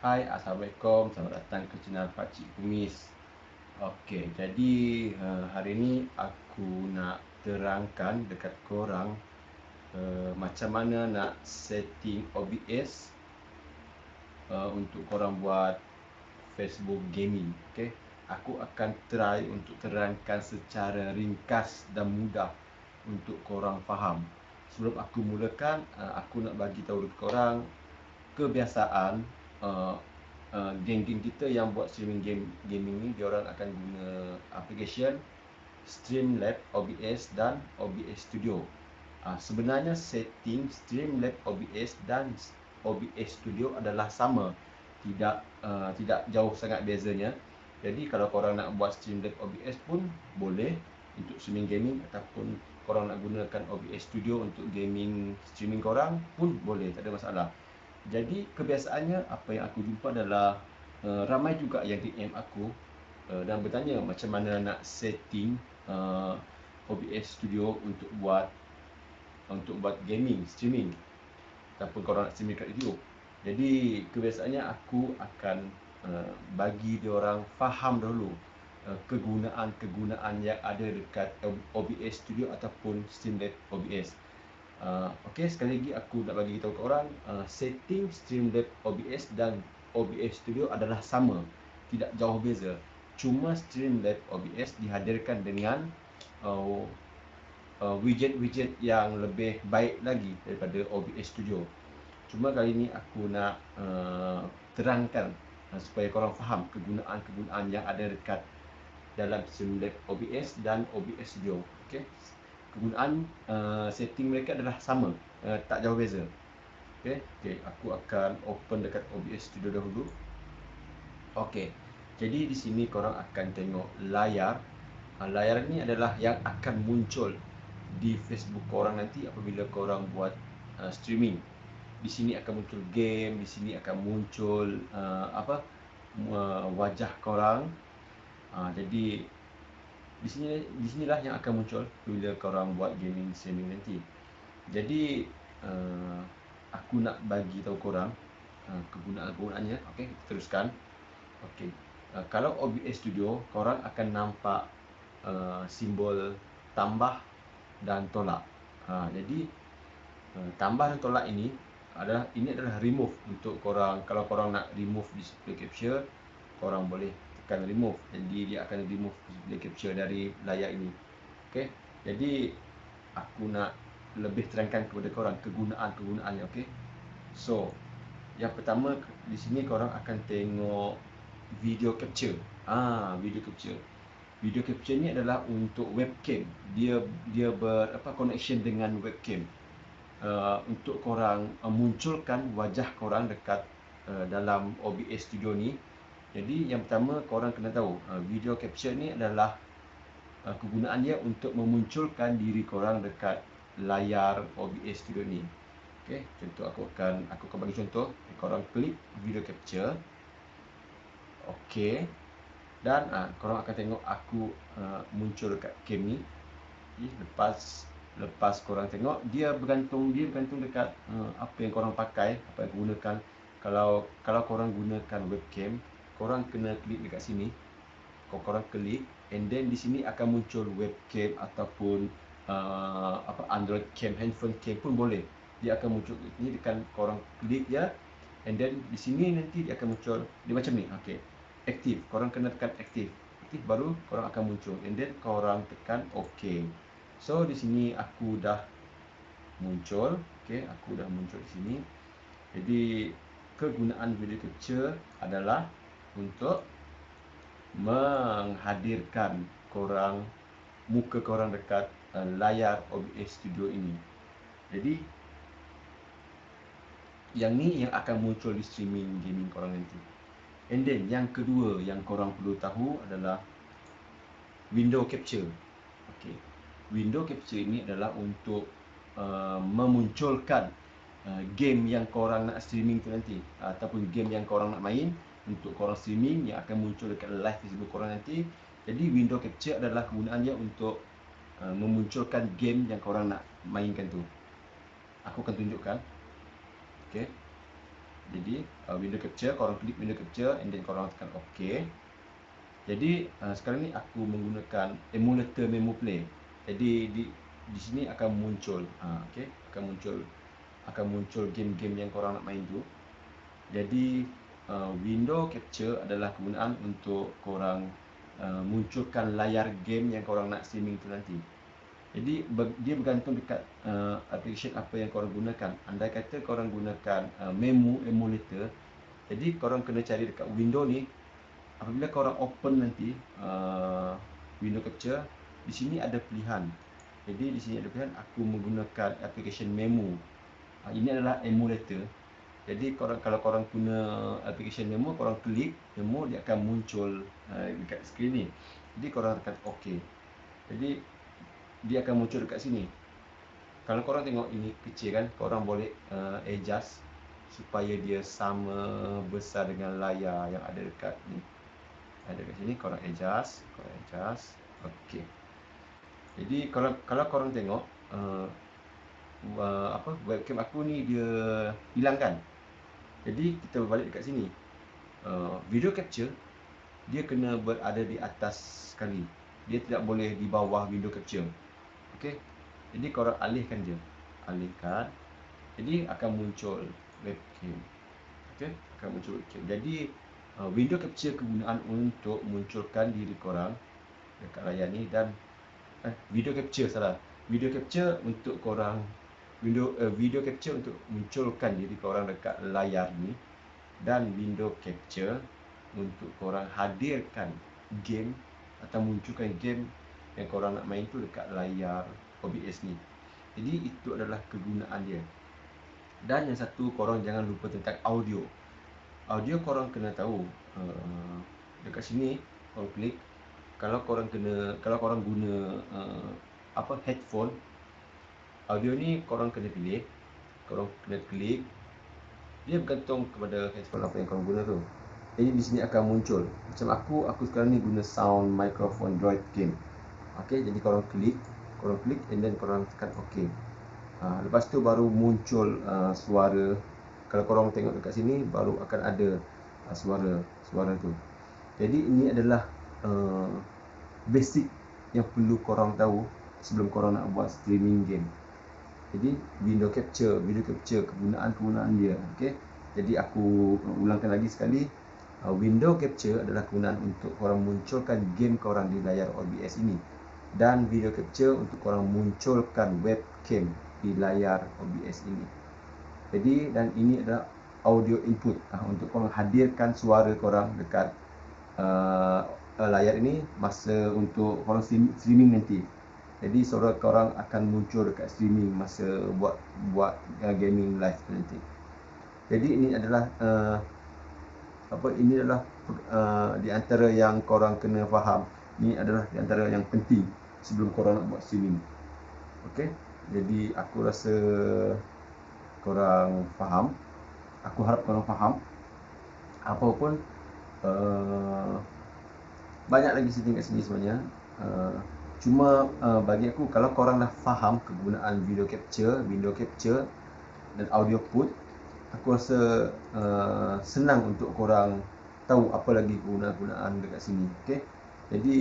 Hai, Assalamualaikum. Selamat datang ke channel Pakcik Kumis. Okey, jadi hari ni aku nak terangkan dekat korang macam mana nak setting OBS untuk korang buat Facebook gaming. Okey, aku akan try untuk terangkan secara ringkas dan mudah untuk korang faham. Sebelum aku mulakan, aku nak bagi tahu dekat korang kebiasaan geng-geng kita yang buat streaming gaming ni, diorang akan guna application Streamlabs OBS dan OBS Studio. Sebenarnya setting Streamlabs OBS dan OBS Studio adalah sama, tidak jauh sangat bezanya. Jadi kalau korang nak buat Streamlabs OBS pun boleh untuk streaming gaming, ataupun korang nak gunakan OBS Studio untuk gaming streaming korang pun boleh, tak ada masalah. Jadi kebiasaannya apa yang aku jumpa adalah ramai juga yang DM aku dan bertanya macam mana nak setting OBS Studio untuk buat gaming, streaming, ataupun korang nak streaming kat YouTube. Jadi kebiasaannya aku akan bagi diorang faham dahulu kegunaan-kegunaan yang ada dekat OBS Studio ataupun Streamlabs OBS. Okey, sekali lagi aku nak bagi tahu kat orang, setting Streamlabs OBS dan OBS Studio adalah sama, tidak jauh beza. Cuma Streamlabs OBS dihadirkan dengan widget-widget yang lebih baik lagi daripada OBS Studio. Cuma kali ni aku nak terangkan supaya korang faham kegunaan-kegunaan yang ada dekat dalam Streamlabs OBS dan OBS Studio. Okey, kegunaan setting mereka adalah sama, tak jauh beza. Okey, aku akan open dekat OBS Studio dahulu. Okey, jadi di sini korang akan tengok layar. Layar ni adalah yang akan muncul di Facebook korang nanti apabila korang buat streaming. Di sini akan muncul game, di sini akan muncul wajah korang. Jadi di sinilah yang akan muncul bila korang buat gaming streaming nanti. Jadi aku nak bagi tahu korang kegunaan-kegunaannya. Okey, teruskan. Okey, kalau OBS Studio korang akan nampak simbol tambah dan tolak. Jadi tambah dan tolak ini adalah remove untuk korang. Kalau korang nak remove display capture, korang boleh tekan remove. Jadi dia akan remove display capture dari layar ini. Okey, jadi aku nak lebih terangkan kepada korang kegunaan-kegunaannya. Okey, so yang pertama, di sini korang akan tengok video capture. Video capture. Video capture ni adalah untuk webcam. Dia connection dengan webcam. Untuk korang munculkan wajah korang dekat dalam OBS Studio ni. Jadi yang pertama korang kena tahu, video capture ni adalah kegunaan dia untuk memunculkan diri korang dekat layar OBS Studio ni. Okey, contoh aku akan bagi contoh. Korang klik video capture. Okey, dan korang akan tengok aku muncul dekat cam ni. Lepas korang tengok, dia bergantung dekat apa yang korang pakai, apa yang gunakan. Kalau korang gunakan webcam, korang kena klik dekat sini. Korang klik, and then di sini akan muncul webcam ataupun Android cam, handphone cam pun boleh. Dia akan muncul ni, tekan korang klik dia, and then di sini nanti dia akan muncul dia macam ni. Okey, aktif. Korang kena tekan aktif baru korang akan muncul, and then korang tekan OK. So di sini aku dah muncul. Okey, aku dah muncul di sini. Jadi kegunaan video capture adalah untuk menghadirkan muka korang dekat layar OBS Studio ini. Jadi yang ni yang akan muncul di streaming gaming korang nanti. And then yang kedua yang korang perlu tahu adalah window capture. Okey, window capture ini adalah untuk memunculkan game yang korang nak streaming tu nanti, ataupun game yang korang nak main untuk korang streaming yang akan muncul dekat live Facebook korang nanti. Jadi window capture adalah kegunaannya untuk memunculkan game yang korang nak mainkan tu. Aku akan tunjukkan. Okey, Jadi window capture, korang klik window capture and then korang tekan OK. Jadi sekarang ni aku menggunakan emulator Memo Play. Jadi di sini akan muncul okey, akan muncul game-game yang korang nak main tu. Jadi window capture adalah kegunaan untuk korang munculkan layar game yang korang nak streaming tu nanti. Jadi dia bergantung dekat application apa yang korang gunakan. Andai kata korang gunakan Memo emulator, jadi korang kena cari dekat window ni. Apabila korang open nanti window capture, di sini ada pilihan. Jadi di sini ada pilihan aku menggunakan application Memo. Ini adalah emulator. Jadi kalau korang guna application Memo, korang klik Memo, dia akan muncul dekat skrin ni. Jadi korang tekan OK. Jadi dia akan muncul dekat sini. Kalau korang tengok ini kecil kan, korang boleh adjust supaya dia sama besar dengan layar yang ada dekat ni. Ada kat sini, korang adjust. Okey. Jadi kalau korang tengok webcam aku ni dia hilang kan. Jadi kita balik dekat sini. Video capture dia kena berada di atas sekali. Dia tidak boleh di bawah window capture. Okey. Jadi korang alihkan je. Jadi akan muncul webcam. Okey, akan muncul webcam. Jadi window capture kegunaan untuk munculkan diri korang dekat layar ni, dan video capture untuk korang video capture untuk munculkan diri korang dekat layar ni, dan window capture untuk korang hadirkan game atau munculkan game yang korang nak main tu dekat layar OBS ni. Jadi itu adalah kegunaan dia. Dan yang satu, korang jangan lupa tentang audio. Audio korang kena tahu. Dekat sini korang klik. Kalau korang guna headphone, audio ni korang kena pilih. Korang kena klik. Dia bergantung kepada headphone apa yang korang guna tu. Jadi di sini akan muncul. Macam aku sekarang ni guna sound microphone Droid Game. Okey, jadi korang klik and then korang tekan OK. Lepas tu baru muncul suara. Kalau korang tengok dekat sini, baru akan ada suara tu. Jadi ini adalah basic yang perlu korang tahu sebelum korang nak buat streaming game. Jadi video capture kegunaan dia. Okey. Jadi aku ulangkan lagi sekali. Window capture adalah kegunaan untuk korang munculkan game korang di layar OBS ini, dan video capture untuk korang munculkan webcam di layar OBS ini. Jadi, dan ini adalah audio input untuk korang hadirkan suara korang dekat layar ini masa untuk korang streaming nanti. Jadi suara korang akan muncul dekat streaming masa buat gaming live nanti. Jadi ini adalah di antara yang korang kena faham. Ini adalah di antara yang penting sebelum korang nak buat streaming. Okey. Jadi aku rasa korang faham. Aku harap korang faham. Apapun banyak lagi setting kat sini sebenarnya. Cuma bagi aku, kalau korang dah faham kegunaan video capture dan audio put, aku rasa senang untuk korang tahu apa lagi kegunaan dekat sini. Okey. Jadi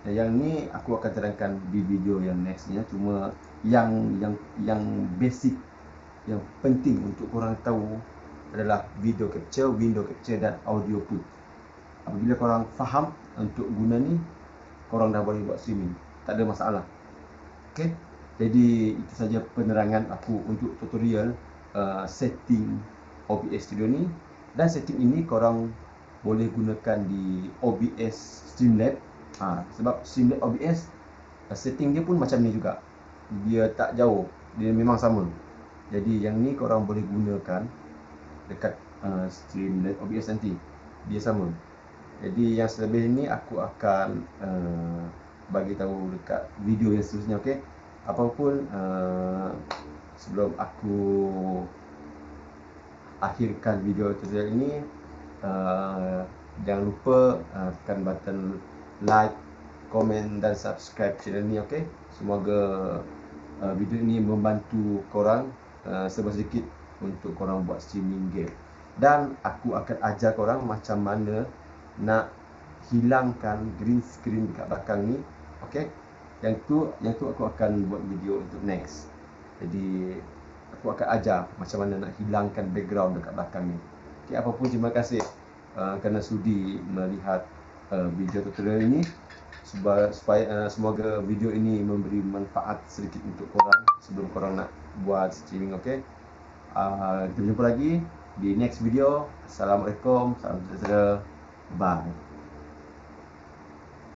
yang ni aku akan terangkan di video yang next ni. Cuma yang basic, yang penting untuk korang tahu adalah video capture dan audio put. Apabila korang faham untuk guna ni, korang dah boleh buat streaming. Tak ada masalah. Okey. Jadi itu saja penerangan aku untuk tutorial setting OBS Studio ni. Dan setting ini korang boleh gunakan di OBS Streamlab. Sebab Streamlab OBS setting dia pun macam ni juga. Dia tak jauh, dia memang sama. Jadi yang ni korang boleh gunakan dekat Streamlab OBS nanti. Dia sama. Jadi yang selebih ni aku akan bagi tahu dekat video yang seterusnya. Okey. Apapun sebelum aku akhirkan video tutorial ini, jangan lupa tekan button like, komen dan subscribe channel ni. Okey. Semoga video ini membantu korang sedikit untuk korang buat streaming game. Dan aku akan ajar korang macam mana nak hilangkan green screen dekat belakang ni. Okay, yang tu aku akan buat video untuk next. Jadi aku akan ajar macam mana nak hilangkan background dekat belakang ni. Okay, apapun terima kasih kerana sudi melihat video tutorial ini. Supaya semoga video ini memberi manfaat sedikit untuk korang sebelum korang nak buat streaming. Okay, kita jumpa lagi di next video. Assalamualaikum, salam sejahtera, bye.